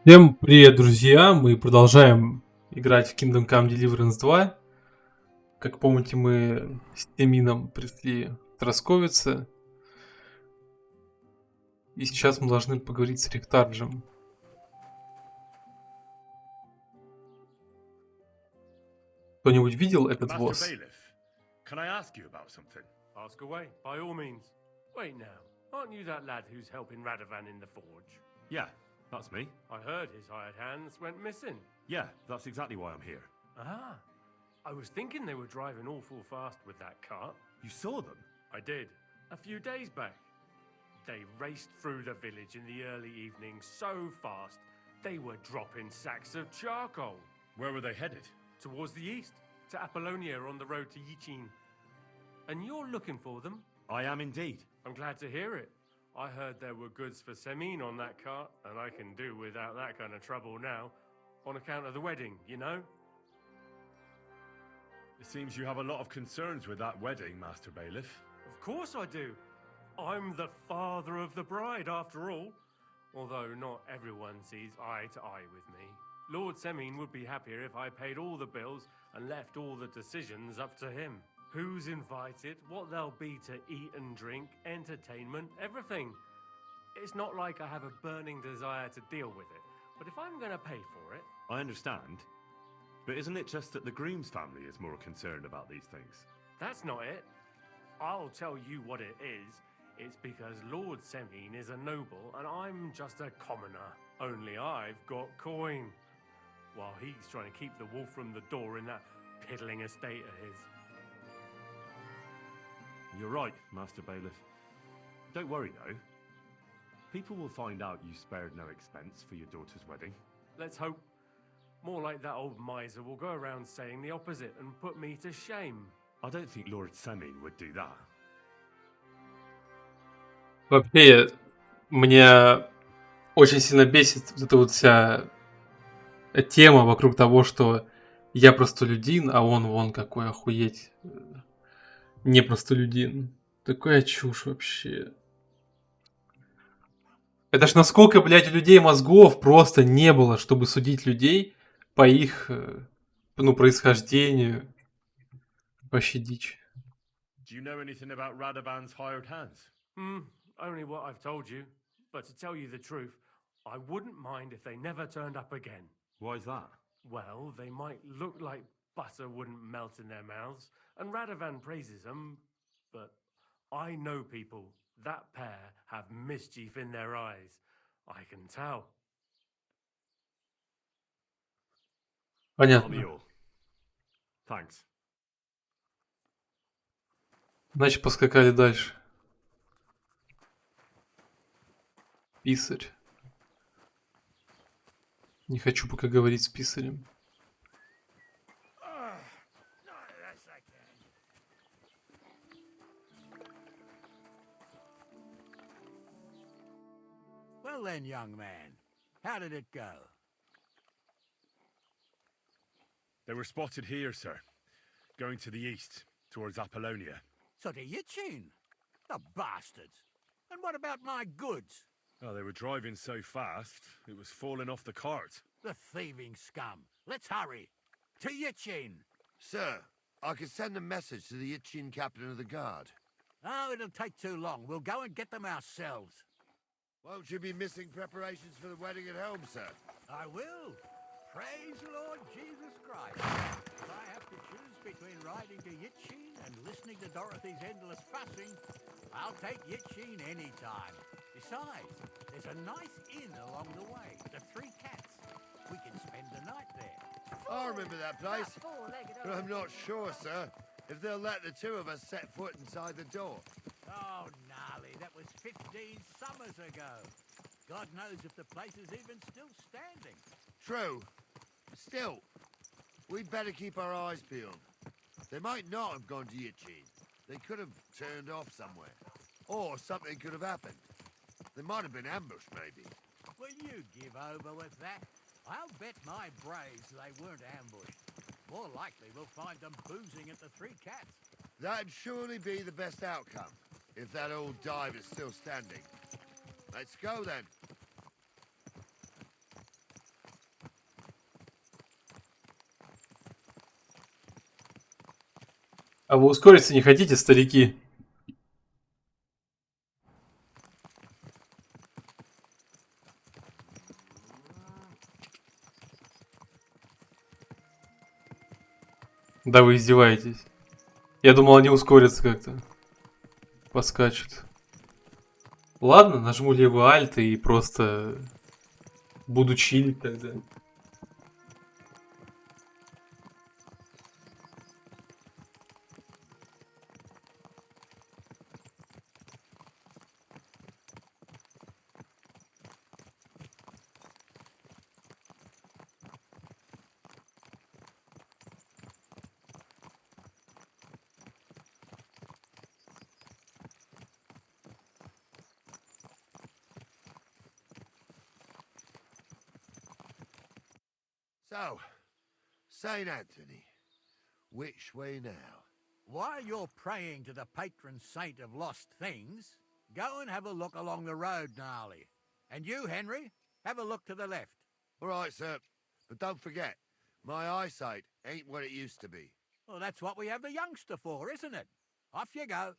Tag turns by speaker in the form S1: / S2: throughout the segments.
S1: Всем привет, друзья! Мы продолжаем играть в Kingdom Come Deliverance 2. Как помните, мы с Темином пришли в Тросковице. И сейчас мы должны поговорить с Рихтарджем. Кто-нибудь видел этот
S2: Master
S1: босс?
S2: Bailiff, can I ask you about something?
S3: Ask away, by all means. Wait now, aren't you that lad who's helping Radovan in the forge?
S2: Yeah, that's me.
S3: I heard his hired hands went missing.
S2: Yeah, that's exactly why I'm here.
S3: Ah, I was thinking they were driving awful fast with that cart.
S2: You saw them?
S3: I did, a few days back. They raced through the village in the early evening so fast, they were dropping sacks of charcoal.
S2: Where were they headed?
S3: Towards the east, to Apollonia on the road to Yichin. And you're looking for them?
S2: I am indeed.
S3: I'm glad to hear it. I heard there were goods for Semin on that cart, and I can do without that kind of trouble now, on account of the wedding, you know?
S2: It seems you have a lot of concerns with that wedding, Master Bailiff.
S3: Of course I do. I'm the father of the bride, after all. Although not everyone sees eye to eye with me. Lord Semin would be happier if I paid all the bills and left all the decisions up to him. Who's invited, what there'll be to eat and drink, entertainment, everything. It's not like I have a burning desire to deal with it, but if I'm going to pay for it...
S2: I understand. But isn't it just that the groom's family is more concerned about these things?
S3: That's not it. I'll tell you what it is. It's because Lord Semin is a noble and I'm just a commoner. Only I've got coin. While he's trying to keep the wolf from the door in that piddling estate of his.
S2: You're right, Master Bailiff. Don't worry, though. People will find out you spared no expense for your daughter's wedding.
S3: Let's hope. More like that old miser will go around saying the opposite and put me to shame.
S2: I don't think Lord Semin would do that.
S1: Вообще, меня очень сильно бесит вот эта вот вся тема вокруг того, что я простолюдин, а он вон какой охуеть не простолюдин. Такая чушь вообще. Это ж насколько, блядь, у людей мозгов просто не было, чтобы судить людей по их, происхождению. Вообще дичь.
S2: Do you know anything about Radovan's hired hands?
S3: Only what I've told you. But to tell you the truth, I wouldn't mind if they never turned up again.
S2: Why is that?
S3: Well, they might look like butter wouldn't melt in their mouths, and Radovan praises them, but I know people. That pair have mischief in their eyes. I can tell.
S2: Tell me
S1: Понятно.
S2: all. Thanks.
S1: Значит, поскакали дальше. Писарь. Не хочу пока говорить с писарем.
S4: Well then, young man, how did it go?
S2: They were spotted here, sir. Going to the east, towards Apollonia.
S4: So to Yichin? The bastards! And what about my goods?
S2: Oh, they were driving so fast, it was falling off the cart.
S4: The thieving scum! Let's hurry! To Yichin!
S5: Sir, I could send a message to the Itchin captain of the guard.
S4: Oh, it'll take too long. We'll go and get them ourselves.
S5: Won't you be missing preparations for the wedding at home, sir?
S4: I will. Praise Lord Jesus Christ. If I have to choose between riding to Yichin and listening to Dorothy's endless fussing, I'll take Yichin any time. Besides, there's a nice inn along the way, the Three Cats. We can spend the night there.
S5: I remember that place, but I'm not sure, sir, if they'll let the two of us set foot inside the door.
S4: Oh, gnarly, that was 15 summers ago. God knows if the place is even still standing.
S5: True. Still, we'd better keep our eyes peeled. They might not have gone to Yichin. They could have turned off somewhere. Or something could have happened. They might have been ambushed, maybe.
S4: Will you give over with that? I'll bet my braves they weren't ambushed. More likely we'll find them boozing at the Three Cats.
S5: That'd surely be the best outcome, if that old dive is still standing. Let's go, then.
S1: А вы ускориться не хотите, старики? Да вы издеваетесь. Я думал, они ускорятся как-то. Поскачут. Ладно, нажму левый альт и просто буду чилить тогда.
S5: So, St. Anthony, which way now?
S4: While you're praying to the patron saint of lost things, go and have a look along the road, Gnarly. And you, Henry, have a look to the left.
S5: All right, sir. But don't forget, my eyesight ain't what it used to be.
S4: Well, that's what we have the youngster for, isn't it? Off you go.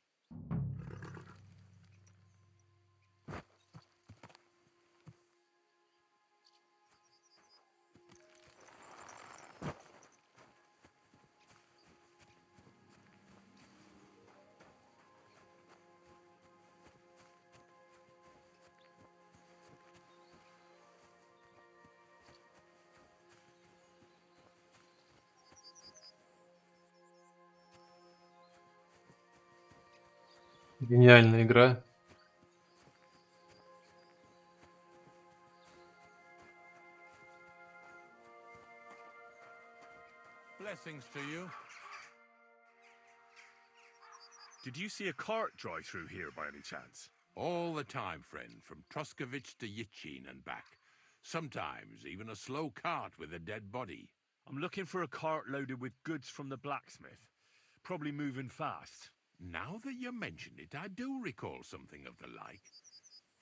S1: Гениальная игра.
S4: Blessings to you.
S2: Did you see a cart drive through here by any chance?
S6: All the time, friend, from Truskovich to Yitchin and back. Sometimes even a slow cart with a dead body.
S2: I'm looking for a cart loaded with goods from the blacksmith. Probably moving fast.
S6: Now that you mention it, I do recall something of the like.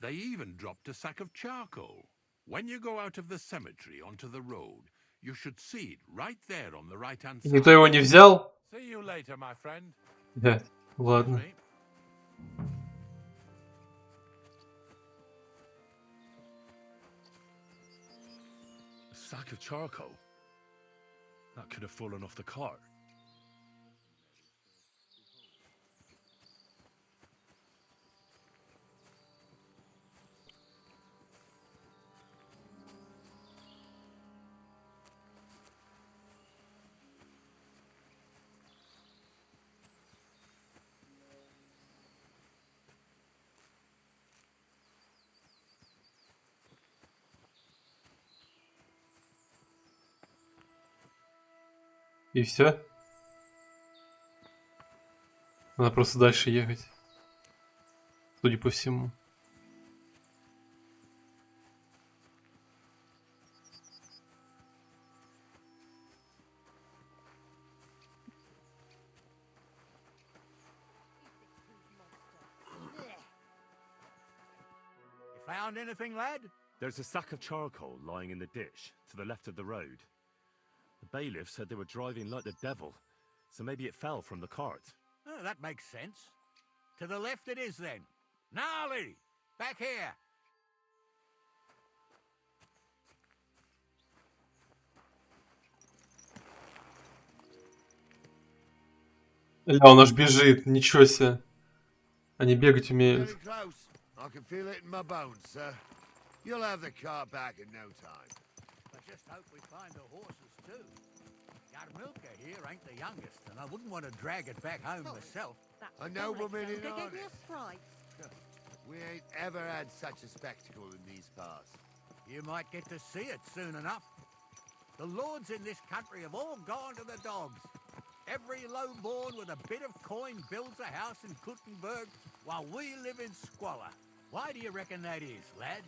S6: They even dropped a sack of charcoal. When you go out of the cemetery onto the road, you should see it right there on the right-hand side.
S1: Никто его не взял?
S6: See you later, my friend.
S1: Да, ладно.
S6: Excuse me.
S2: A sack of charcoal? That could have fallen off the cart.
S1: И все? Надо просто дальше ехать. Судя по всему.
S4: You found anything, lad?
S2: There's a sack of charcoal lying in the ditch to the left of the road. The bailiff said they were driving like the devil, so maybe it fell from the cart.
S4: Oh, that makes sense. To the left it is, then. Gnarly! Back here!
S1: Ля, он аж бежит, ничего себе. Они бегать умеют.
S5: Getting close. I can feel it in my bones, sir. You'll have the car back in no time.
S4: I just hope we find the horses, too. Yarmilka here ain't the youngest, and I wouldn't want to drag it back home myself.
S5: A nobleman in harness.
S7: Right.
S5: We ain't ever had such a spectacle in these parts.
S4: You might get to see it soon enough. The lords in this country have all gone to the dogs. Every lowborn with a bit of coin builds a house in Kuttenberg while we live in squalor. Why do you reckon that is, lad?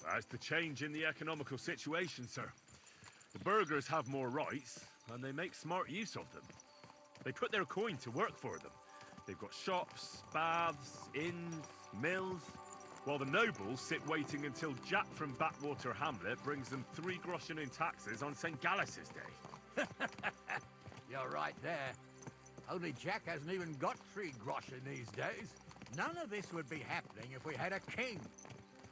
S2: That's the change in the economical situation, sir. The burghers have more rights, and they make smart use of them. They put their coin to work for them. They've got shops, baths, inns, mills, while the nobles sit waiting until Jack from Backwater Hamlet brings them 3 groschen in taxes on St. Gallus's Day.
S4: You're right there. Only Jack hasn't even got 3 groschen these days. None of this would be happening if we had a king.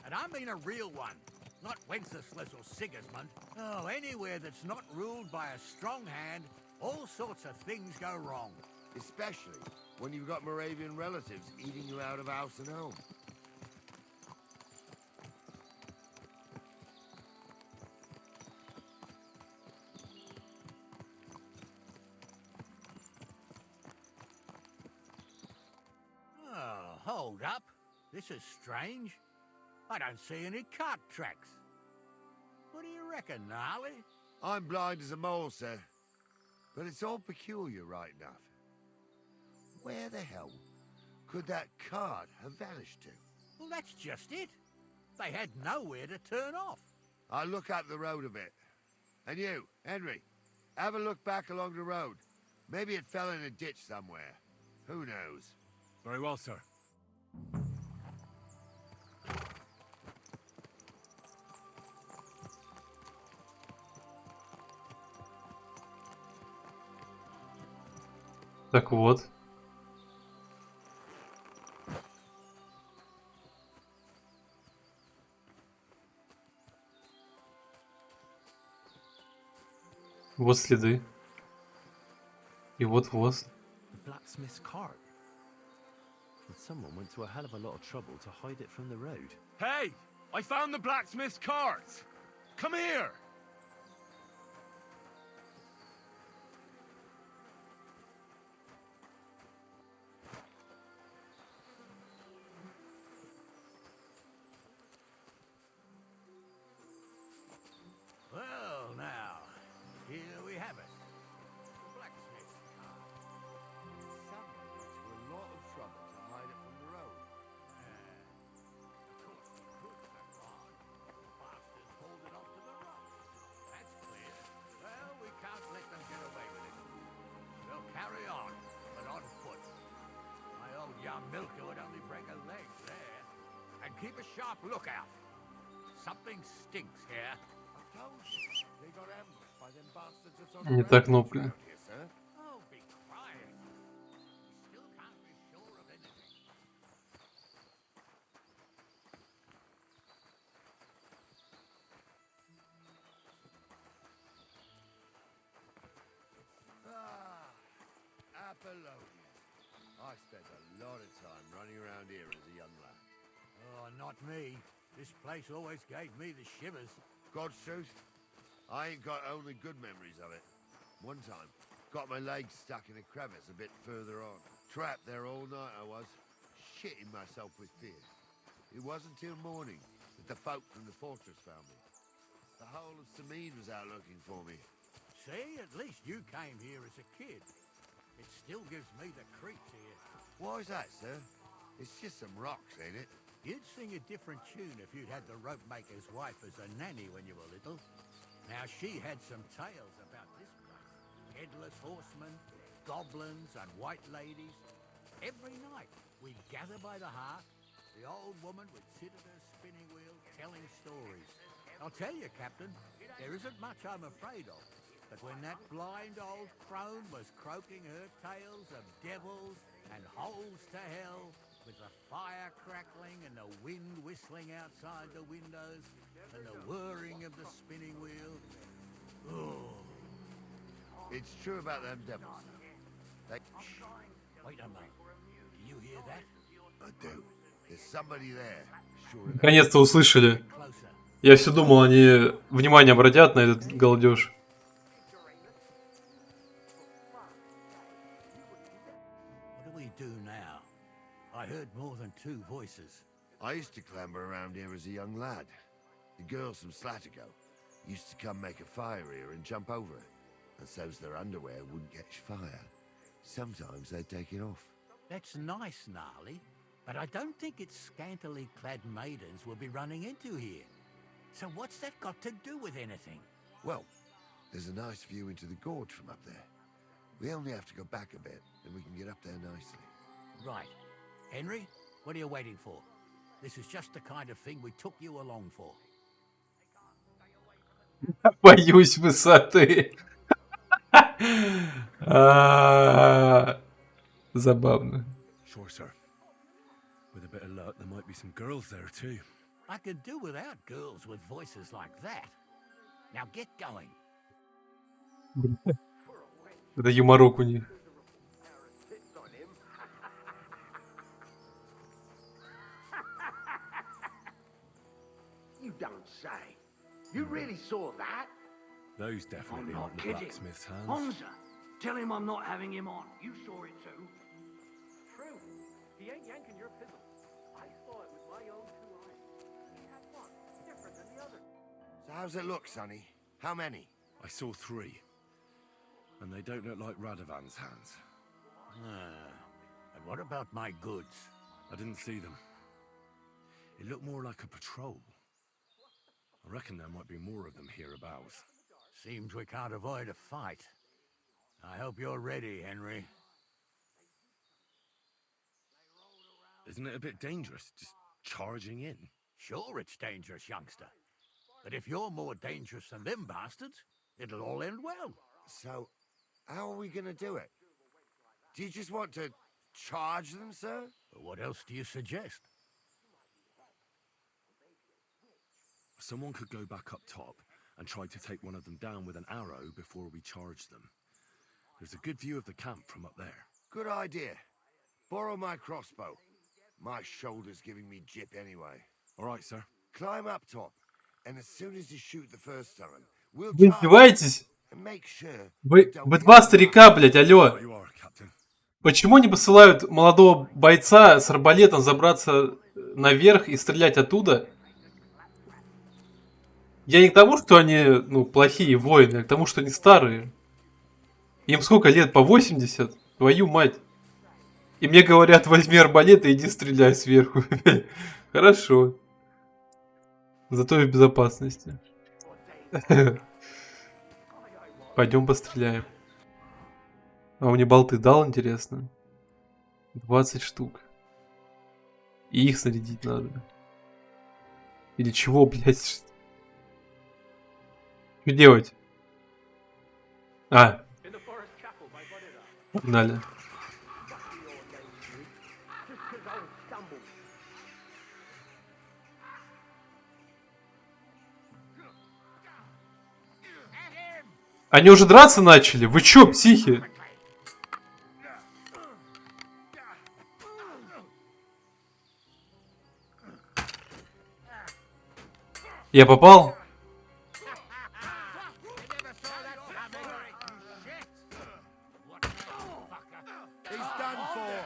S4: And I mean a real one. Not Wenceslas or Sigismund. Oh, anywhere that's not ruled by a strong hand, all sorts of things go wrong.
S5: Especially when you've got Moravian relatives eating you out of house and home.
S4: Oh, hold up. This is strange. I don't see any cart tracks. What do you reckon, Gnarly?
S5: I'm blind as a mole, sir. But it's all peculiar, right enough. Where the hell could that cart have vanished to?
S4: Well, that's just it. They had nowhere to turn off.
S5: I'll look up the road a bit. And you, Henry, have a look back along the road. Maybe it fell in a ditch somewhere. Who knows?
S2: Very well, sir.
S1: Так вот. Вот следы. И вот воз.
S7: The blacksmith's cart. And someone went to a hell of a lot of trouble to hide it from the road.
S2: Hey! I found the blacksmith's cart! Come here!
S4: Well, now, here we have it. The blacksmith's cart.
S5: Someone went to a lot of trouble to hide it from the road.
S4: Of course we could have gone. Bastards hauled it off to the rocks. That's clear. Well, we can't let them get away with it. We'll carry on, but on foot. My old young milker would only break a leg there. And keep a sharp lookout. Something stinks here.
S5: I told you, they got ambushed by them bastards that's on
S1: Не
S5: the
S1: та
S5: road
S1: кнопка.
S5: around here, sir.
S4: Oh, be quiet. We still can't be sure of anything.
S5: Ah, Apollonia. I spent a lot of time running around here as a young lad.
S4: Oh, not me. This place always gave me the shivers.
S5: God's truth, I ain't got only good memories of it. One time, got my leg stuck in a crevice a bit further on. Trapped there all night I was, shitting myself with fear. It wasn't till morning that the folk from the fortress found me. The whole of Samid was out looking for me.
S4: See, at least you came here as a kid. It still gives me the creeps here.
S5: Why's that, sir? It's just some rocks, ain't it?
S4: You'd sing a different tune if you'd had the rope maker's wife as a nanny when you were little. Now, she had some tales about this place. Headless horsemen, goblins, and white ladies. Every night, we'd gather by the hearth. The old woman would sit at her spinning wheel telling stories. I'll tell you, Captain, there isn't much I'm afraid of. But when that blind old crone was croaking her tales of devils and holes to hell, with the fire crackling and the wind whistling outside the windows and the whirring of the spinning wheel, oh.
S5: It's true about them devils. They...
S4: Wait a minute. Do you hear that?
S5: I do. There's somebody there. Sure enough.
S1: Наконец-то услышали.
S4: Closer.
S1: Я все думал, они внимание обратят на этот галдеж.
S4: What do we do now? I heard more than 2 voices.
S5: I used to clamber around here as a young lad. The girls from Slatigo used to come make a fire here and jump over it, and so's their underwear wouldn't catch fire. Sometimes they'd take it off.
S4: That's nice, Gnarly, but I don't think it's scantily clad maidens we'll be running into here. So what's that got to do with anything?
S5: Well, there's a nice view into the gorge from up there. We only have to go back a bit, and we can get up there nicely.
S4: Right. Henry, what are you waiting for? This is just the kind of thing we took you along for.
S1: Боюсь высоты. Забавно.
S2: Sure, sir. With a bit of luck, there might be some girls there too.
S4: I could do without girls with voices like that. Now get going.
S1: Это юморок у них.
S8: You don't say. You really saw that?
S2: Those definitely
S8: I'm
S2: aren't
S8: not
S2: the
S8: kidding.
S2: blacksmith's hands.
S8: Hamza, tell him I'm not having him on. You saw it too.
S3: True. He ain't yanking your pizzle. I saw it with my own 2 eyes. He had one different than the other.
S5: So how's it look, Sonny? How many?
S2: I saw 3. And they don't look like Radovan's hands.
S4: And what about my goods?
S2: I didn't see them. It looked more like a patrol. I reckon there might be more of them hereabouts.
S4: Seems we can't avoid a fight. I hope you're ready, Henry.
S2: Isn't it a bit dangerous, just charging in?
S4: Sure, it's dangerous, youngster. But if you're more dangerous than them bastards, it'll all end well.
S5: So, how are we gonna do it? Do you just want to charge them, sir?
S4: What else do you suggest?
S2: Someone could go back up top and try to take one of them down with an arrow before we charge them. There's a good view of the camp from up there.
S5: Good idea. Borrow my crossbow. My shoulder's giving me jip anyway.
S2: All right, sir.
S5: Climb up top, and as soon as you shoot the first time, we'll
S1: Вы
S5: charge
S1: издеваетесь?
S5: and make sure
S1: Вы
S5: don't
S1: два
S5: get
S1: старика, блядь, алло.
S2: You are, Captain.
S1: Почему не посылают молодого бойца с арбалетом забраться наверх и стрелять оттуда? Я не к тому, что они, ну, плохие воины, а к тому, что они старые. Им сколько лет? По 80? Твою мать. И мне говорят, возьми арбалет и иди стреляй сверху. Хорошо. Зато и в безопасности. Пойдем постреляем. А мне болты дал, интересно? 20 штук. И их снарядить надо. Или чего, блядь? Что делать? А. Погнали. Они уже драться начали? Вы чё, психи? Я попал?
S5: He's done for.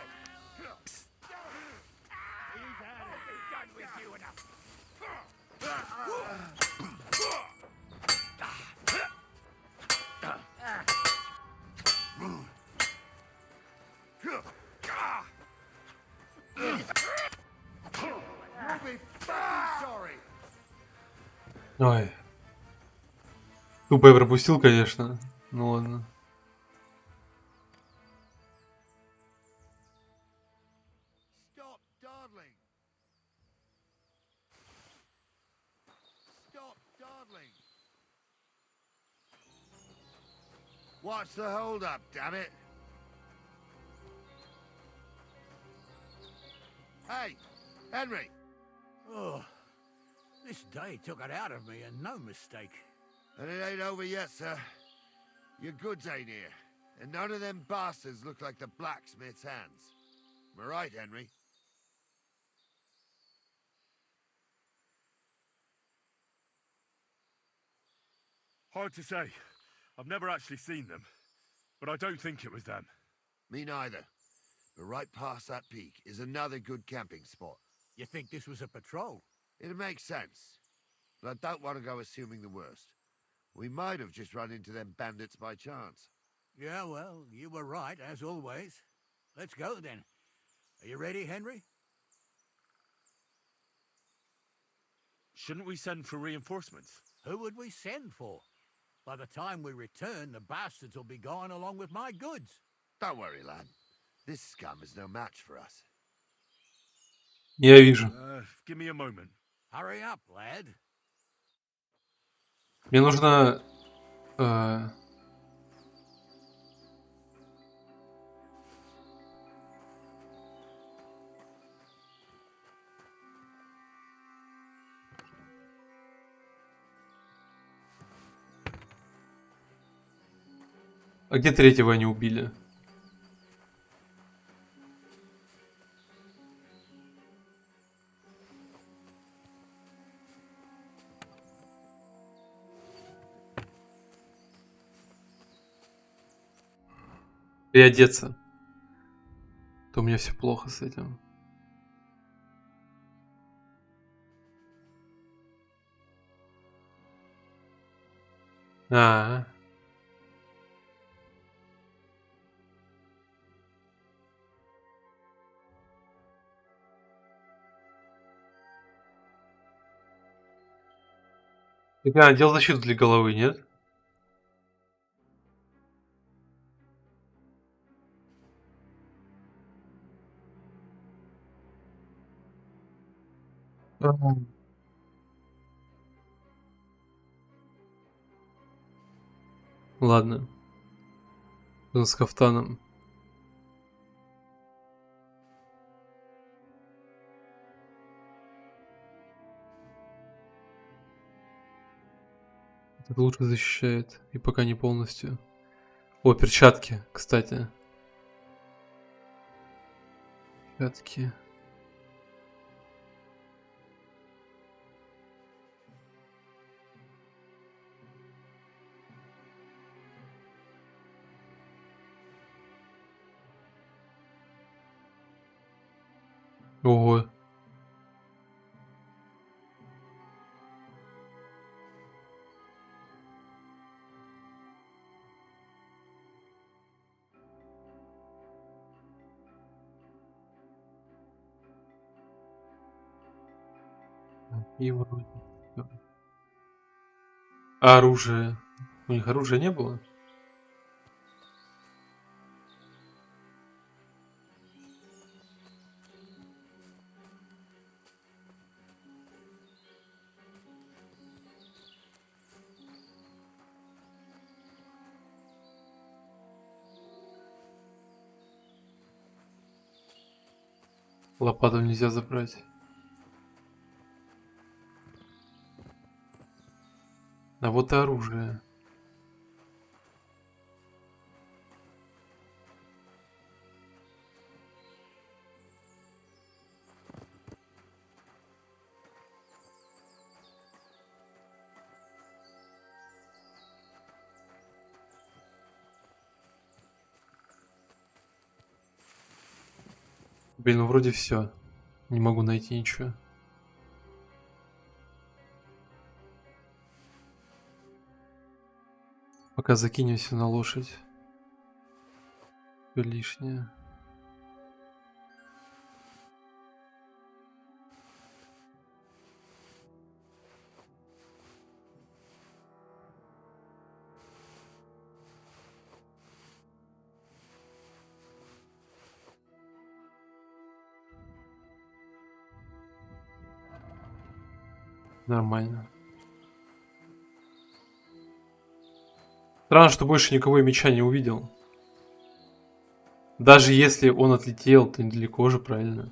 S5: You'll be fucking sorry.
S1: Ой. Тупо я пропустил, конечно. Ну ладно.
S5: Stop dawdling. Stop dawdling. What's the hold up, damn it? Hey, Henry.
S4: Oh, this day took it out of me, and no mistake.
S5: And it ain't over yet, sir. Your goods ain't here. And none of them bastards look like the blacksmith's hands. Am I right, Henry?
S2: Hard to say. I've never actually seen them. But I don't think it was them.
S5: Me neither. But right past that peak is another good camping spot.
S4: You think this was a patrol?
S5: It makes sense. But I don't want to go assuming the worst. We might have just run into them bandits by chance.
S4: Yeah, well, you were right, as always. Let's go, then. Are you ready, Henry?
S2: Shouldn't we send for reinforcements?
S4: Who would we send for? By the time we return, the bastards will be gone along with my goods.
S5: Don't worry, lad. This scum is no match for us.
S1: Я вижу.
S2: Give me a moment.
S4: Hurry up, lad.
S1: Мне нужно... А где третьего они убили? Переодеться. То у меня все плохо с этим. А, так я надел защиту для головы, нет? Ага. Ладно. Он с кафтаном. Этот лучше защищает. И пока не полностью. О, перчатки, кстати. Перчатки. Ого. И вроде всё. А оружие? У них оружия не было? Лопату нельзя забрать. А вот и оружие. Блин, ну вроде все. Не могу найти ничего. Пока закинемся на лошадь. Всё лишнее. Нормально. Странно, что больше никого я меча не увидел. Даже если он отлетел, то недалеко же, правильно?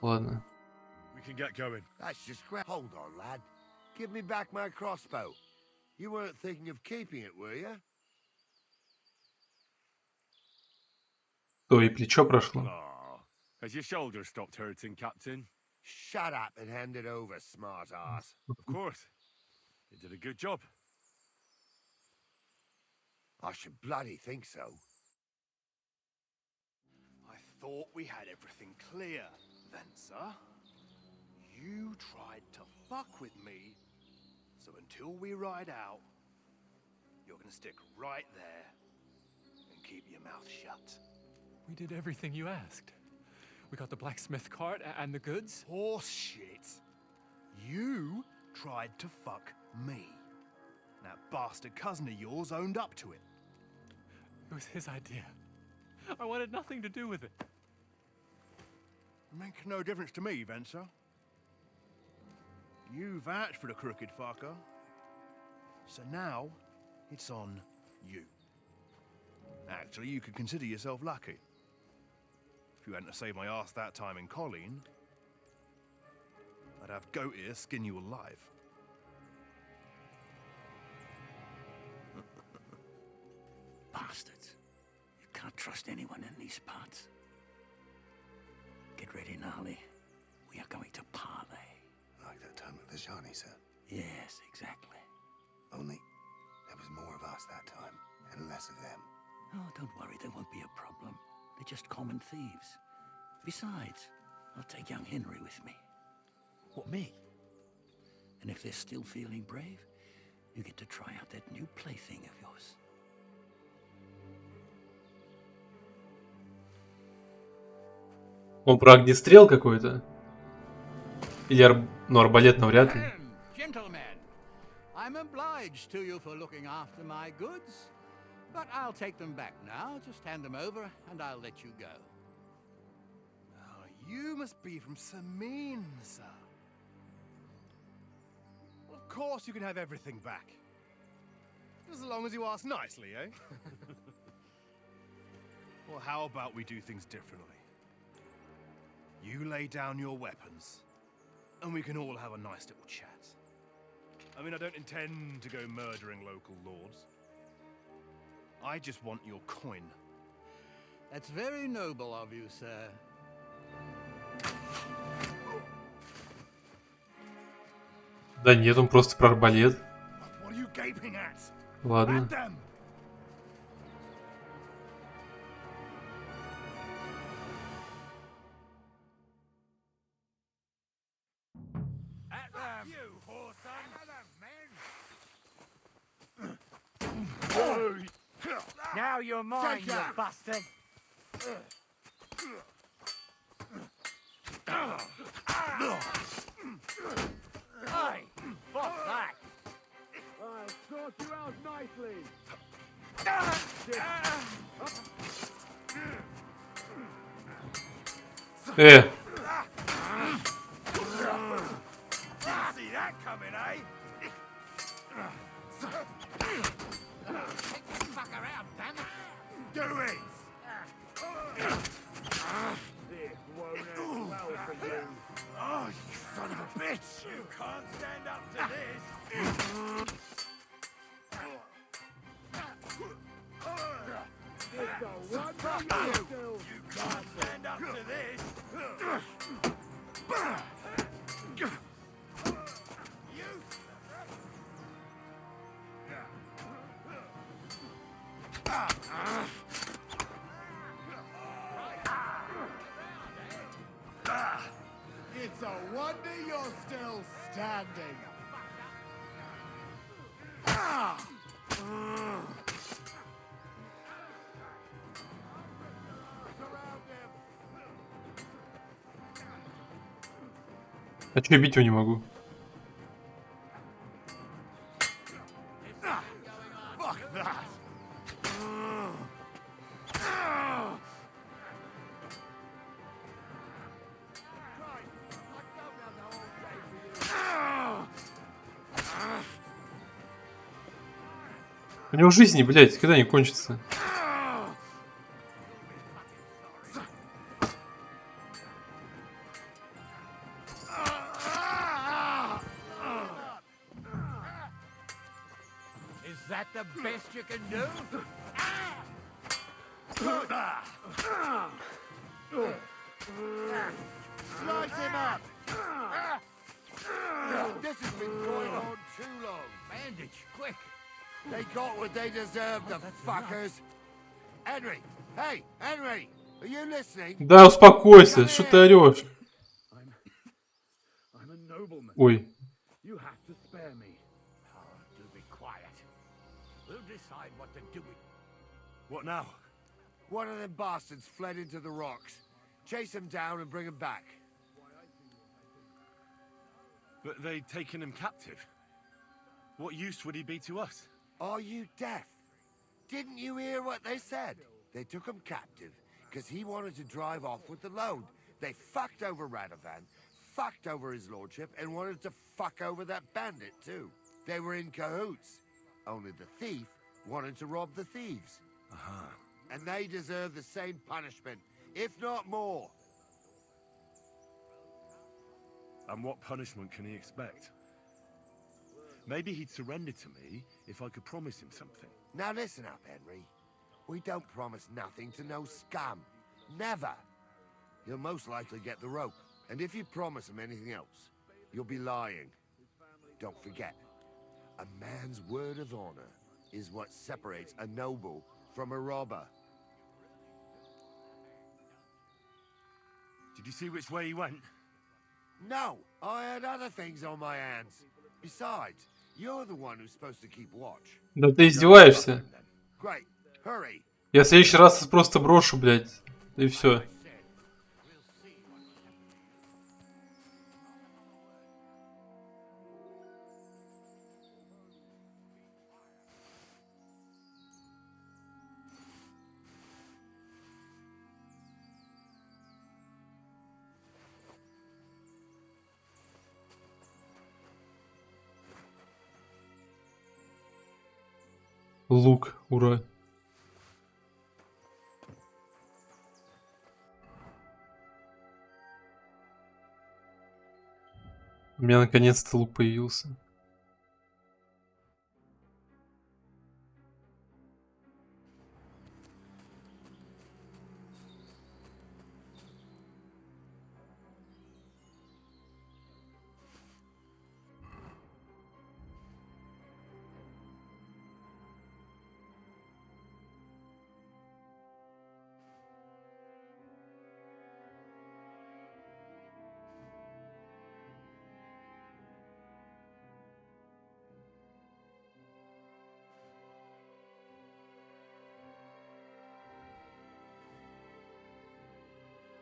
S1: Ладно.
S2: We can get going.
S5: That's just crap. Hold on, lad. Give me back my crossbow. You weren't thinking of keeping it, were you?
S1: То и плечо прошло.
S2: Oh, has your shoulder stopped hurting, Captain?
S5: Shut up and hand it over, smart ass.
S2: Of course. You did a good job.
S5: I should bloody think so.
S9: I thought we had everything clear, Venser. You tried to fuck with me, so until we ride out, you're gonna stick right there and keep your mouth shut.
S10: We did everything you asked. We got the blacksmith cart and the goods.
S9: Horse shit. You tried to fuck me. That bastard cousin of yours owned up to it.
S10: It was his idea. I wanted nothing to do with it.
S9: It makes no difference to me, Venser. You vouched for the crooked fucker. So now, it's on you. Actually, you could consider yourself lucky. If you hadn't saved my ass that time in Colleen, I'd have goat ear skin you alive.
S8: trust anyone in these parts. Get ready, Gnarly. We are going to parley.
S11: Like that time with the Shani, sir.
S8: Yes, exactly.
S11: Only there was more of us that time, and less of them.
S8: Oh, don't worry, there won't be a problem. They're just common thieves. Besides, I'll take young Henry with me.
S11: What, me?
S8: And if they're still feeling brave, you get to try out that new plaything of yours.
S1: Он про огнестрел какой-то? Или ну, арбалет навряд ли.
S4: Gentlemen, I'm obliged to you for looking after my goods, but I'll take them back now. Just hand them over, and I'll let you go.
S9: Oh, you must be from Samin, sir. Well, of course you can have everything back. Just as long as you ask nicely, eh? Well, how about we do things differently? You lay down your weapons, and we can all have a nice little chat. I mean, I don't intend to go murdering local lords. I just want your coin.
S4: That's very noble of you, sir.
S1: Да нет, он просто про арбалет.
S9: What are you gaping at?
S1: Ладно.
S9: At them!
S4: At them! You whoreson! At them, men! Now you're mine, you bastard! Hey! Fuck that! I'll sort you out nicely! See that coming, eh? Take this fucker out, damn it! Do it! This won't end well for you. Oh, you son of a bitch! You can't stand up to this! You can't stand up to this!
S5: It's a wonder you're still standing.
S1: А чё я бить его не могу?
S5: Fuck that.
S1: У него жизни, блядь, когда не кончится?
S4: Is that the best you can do?
S5: Slice him up. This has been going on too long.
S4: Bandage, quick!
S5: They got what they deserved, the fuckers. Henry! Hey, Henry! Are you listening?
S1: Да, успокойся, что ты орешь?
S4: I'm a nobleman.
S1: Ой.
S4: You have to spare me. Oh, do be quiet. We'll decide what to do with...
S9: What now?
S5: One of them bastards fled into the rocks. Chase him down and bring him back.
S9: But they'd taken him captive. What use would he be to us?
S5: Are you deaf? Didn't you hear what they said? They took him captive because he wanted to drive off with the load. They fucked over Radovan, fucked over his lordship, and wanted to fuck over that bandit too. They were in cahoots. Only the thief wanted to rob the thieves. And they deserve the same punishment, if not more.
S9: And what punishment can he expect? Maybe he'd surrender to me if I could promise him something.
S5: Now listen up, Henry. We don't promise nothing to no scum. Never. He'll most likely get the rope. And if you promise him anything else, you'll be lying. Don't forget, a man's word of honor is what separates a noble from a robber.
S2: Did you see which way he went?
S5: No, I had other things on my hands. Besides, you're the one who's supposed to keep watch.
S1: Да ты издеваешься?
S5: Great, hurry.
S1: Я в следующий раз просто брошу, блядь. И все. Лук, ура. У меня наконец-то лук появился.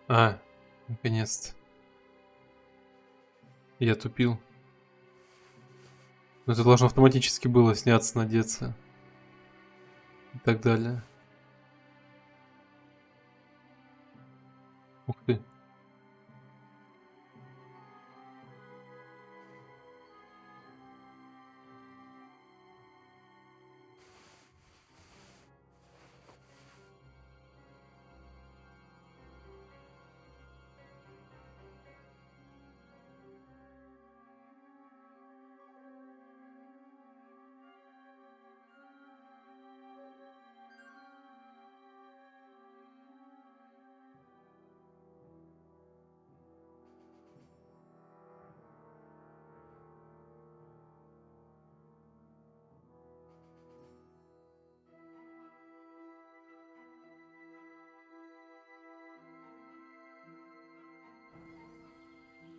S1: А, наконец-то. Я тупил. Но это должно автоматически было сняться, надеться. И так далее. Ух ты.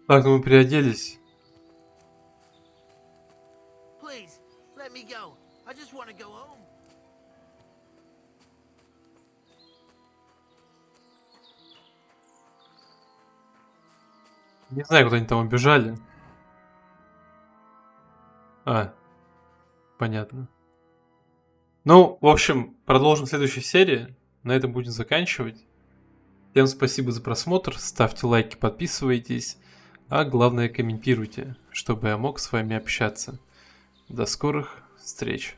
S1: Так, ну мы переоделись.
S4: Please, let me go. I just want to go home.
S1: Не знаю, куда они там убежали. А, понятно. Ну, в общем, продолжим в следующей серии. На этом будем заканчивать. Всем спасибо за просмотр. Ставьте лайки, подписывайтесь. А главное, комментируйте, чтобы я мог с вами общаться. До скорых встреч.